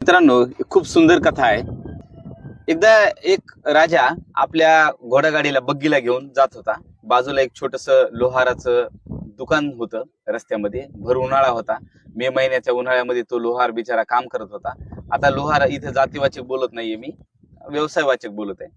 मित्रांनो, खूप सुंदर कथा आहे। एकदा एक राजा आपल्या घोडागाडीला बग्गीला घेऊन जात होता। बाजूला एक छोटस लोहाराचं दुकान होतं रस्त्यामध्ये। भर उन्हाळा होता। मे महिन्याच्या उन्हाळ्यामध्ये तो लोहार बिचारा काम करत होता। आता लोहार इथे जातीवाचक बोलत नाहीये मी, व्यवसायवाचक बोलत आहे।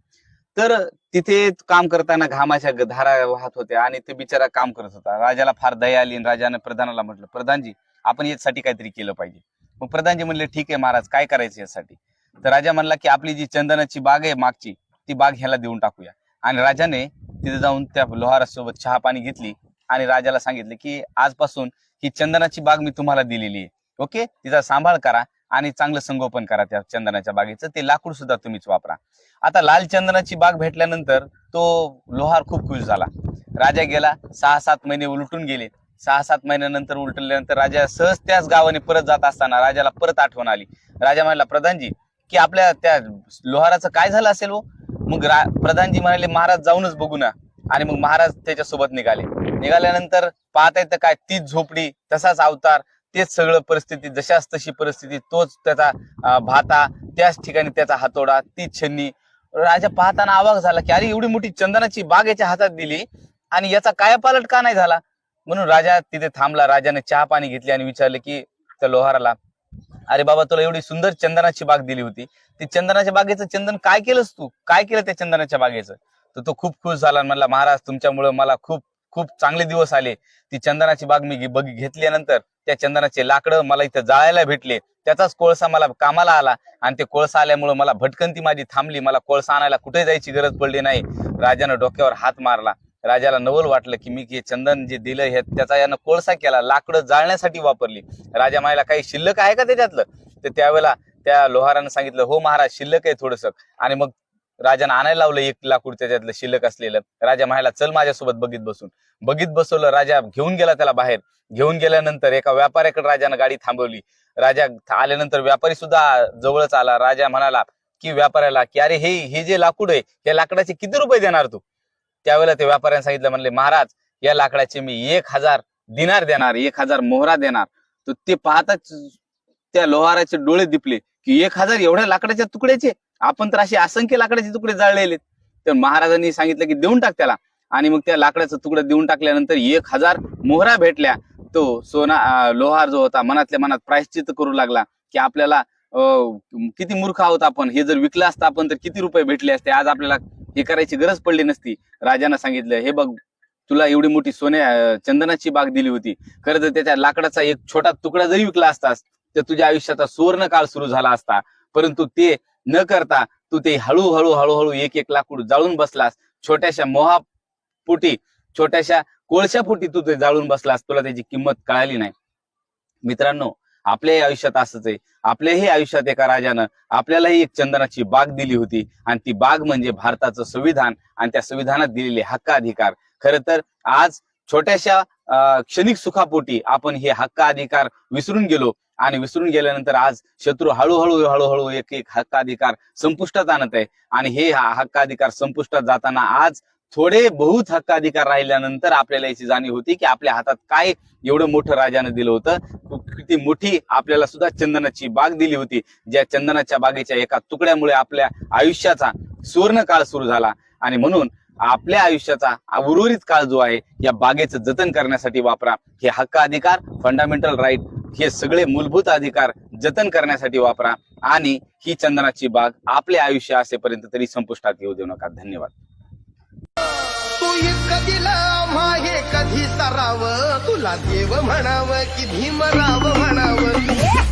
तर तिथे काम करताना घामाच्या धारा वाहत होत्या आणि ते बिचारा काम करत होता। राजाला फार दया आली आणि राजाने प्रधानाला म्हटलं, प्रधानजी आपण यासाठी काहीतरी केलं पाहिजे। मग प्रधानजी म्हणले, ठीक आहे महाराज, काय करायचं यासाठी? तर राजा म्हणला की आपली जी चंदनाची बाग आहे मागची, ती बाग ह्याला देऊन टाकूया। आणि राजाने तिथे जाऊन त्या लोहारासोबत चहा पाणी घेतली आणि राजाला सांगितले की आजपासून ही चंदनाची बाग मी तुम्हाला दिलेली आहे, ओके, तिचा सांभाळ करा आणि चांगलं संगोपन करा त्या चंदनाच्या बागेचं, ते लाकूड सुद्धा तुम्हीच वापरा। आता लाल चंदनाची बाग भेटल्यानंतर तो लोहार खूप खुश झाला। राजा गेला, 6-7 महिने उलटून गेले। 6-7 महिन्यानंतर उलटल्यानंतर राजा सहज त्याच गावाने परत जात असताना राजाला परत आठवण आली। राजा म्हणाला, प्रधानजी की आपल्या त्या लोहाराचं काय झालं असेल हो? मग प्रधानजी म्हणाले, महाराज जाऊनच बघू ना। आणि मग महाराज त्याच्यासोबत निघाल्यानंतर पाहता येतं काय, तीच झोपडी, तसाच अवतार, तेच सगळं परिस्थिती, जशाच तशी परिस्थिती, तोच त्याचा भाता, त्याच ठिकाणी त्याचा हातोडा, तीच छन्नी। राजा पाहताना अवाक झाला की अरे, एवढी मोठी चंदनाची बाग याच्या हातात दिली आणि याचा कायापालट का नाही झाला? म्हणून राजा तिथे थांबला। राजाने चहा पाणी घेतले आणि विचारले की त्या लोहाराला, अरे बाबा, तुला एवढी सुंदर चंदनाची बाग दिली होती, ती चंदनाच्या बागेचं चंदन काय केलंस तू? काय केलं त्या चंदनाच्या बागेचं? तर तो खूप खुश झाला आणि म्हणला, महाराज तुमच्यामुळे मला खूप खूप चांगले दिवस आले। ती चंदनाची बाग मी घेतल्यानंतर त्या चंदनाचे लाकडं मला इथं जाळायला भेटले, त्याचाच कोळसा मला कामाला आला आणि ते कोळसा आल्यामुळे मला भटकंती माझी थांबली, मला कोळसा आणायला कुठे जायची गरज पडली नाही। राजानं डोक्यावर हात मारला। राजाला नवल वाटलं की मी हे चंदन जे दिलं हे त्याचा यानं कोळसा केला, लाकडं जाळण्यासाठी वापरली। राजा म्हणाला, काही शिल्लक आहे का त्याच्यातलं? तर त्यावेळेला त्या लोहारानं सांगितलं, हो महाराज, शिल्लक आहे थोडस। आणि मग राजानं आणायला लावलं एक लाकूड त्याच्यातलं शिल्लक असलेलं। राजा म्हणाला, चल माझ्यासोबत बघीत बसवलं। राजा घेऊन गेला त्याला बाहेर। घेऊन गेल्यानंतर एका व्यापाऱ्याकडे राजानं गाडी थांबवली। राजा आल्यानंतर व्यापारी सुद्धा जवळच आला। राजा म्हणाला की व्यापाऱ्याला की अरे, हे जे लाकूड आहे, या लाकडाचे किती रुपये देणार तू? त्यावेळेला ते व्यापाऱ्याने सांगितलं, म्हणले, महाराज या लाकडाचे मी 1000 दिनार देणार, 1000 मोहरा देणार। तर ते पाहताच त्या लोहाराचे डोळे दिपले की 1000 एवढ्या लाकडाच्या तुकड्याचे? आपण तर असे असंख्य लाकडाचे तुकडे जाळलेले। तर महाराजांनी सांगितलं की देऊन टाक त्याला। आणि मग त्या लाकडाचं तुकडं देऊन टाकल्यानंतर 1000 मोहरा भेटल्या। तो लोहार जो होता मनातल्या मनात प्रायश्चित्त करू लागला की आपल्याला किती मूर्ख आहोत आपण, हे जर विकलं असतं आपण तर किती रुपये भेटले असते, आज आपल्याला हे करायची गरज पडली नसती। राजानं सांगितलं, हे बघ, तुला एवढी मोठी चंदनाची बाग दिली होती, खरं तर त्याच्या लाकडाचा एक छोटा तुकडा जरी विकला असतास तर तुझ्या आयुष्याचा सुवर्ण काळ सुरू झाला असता। परंतु ते न करता तू ते हळूहळू एक लाकूड जाळून बसलास। छोट्याशा मोहापोटी, छोट्याशा कोळशापोटी तू ते जाळून बसलास, तुला त्याची किंमत कळाली नाही। मित्रांनो, आपल्याही आयुष्यात असंच आहे। आपल्याही आयुष्यात एका राजानं आपल्यालाही एक चंदनाची बाग दिली होती आणि ती बाग म्हणजे भारताचं संविधान आणि त्या संविधानात दिलेले हक्काधिकार। खरं तर आज छोट्याशा क्षणिक सुखापोटी आपण हे हक्काधिकार विसरून गेलो आणि विसरून गेल्यानंतर आज शत्रू हळूहळू एक हक्काधिकार संपुष्टात आणत आहे। आणि हे हक्काधिकार संपुष्टात जाताना आज थोडे बहुत हक्काधिकार राहिल्यानंतर आपल्याला याची जाणीव होती की आपल्या हातात काय एवढं मोठं राजानं दिलं होतं, किती मोठी आपल्याला सुद्धा चंदनाची बाग दिली होती, ज्या चंदनाच्या बागेच्या एका तुकड्यामुळे आपल्या आयुष्याचा सुवर्ण काळ सुरू झाला। आणि म्हणून आपल्या आयुष्याचा उर्वरित काळ जो आहे या बागेचं जतन करण्यासाठी वापरा। हे हक्क अधिकार, फंडामेंटल राईट, हे सगळे मूलभूत अधिकार जतन करण्यासाठी वापरा आणि ही चंदनाची बाग आपले आयुष्य असेपर्यंत तरी संपुष्टात येऊ देऊ नका। धन्यवाद। तू कधी हे कधी सराव, तुला देव म्हणावं की भीमराव म्हणावं।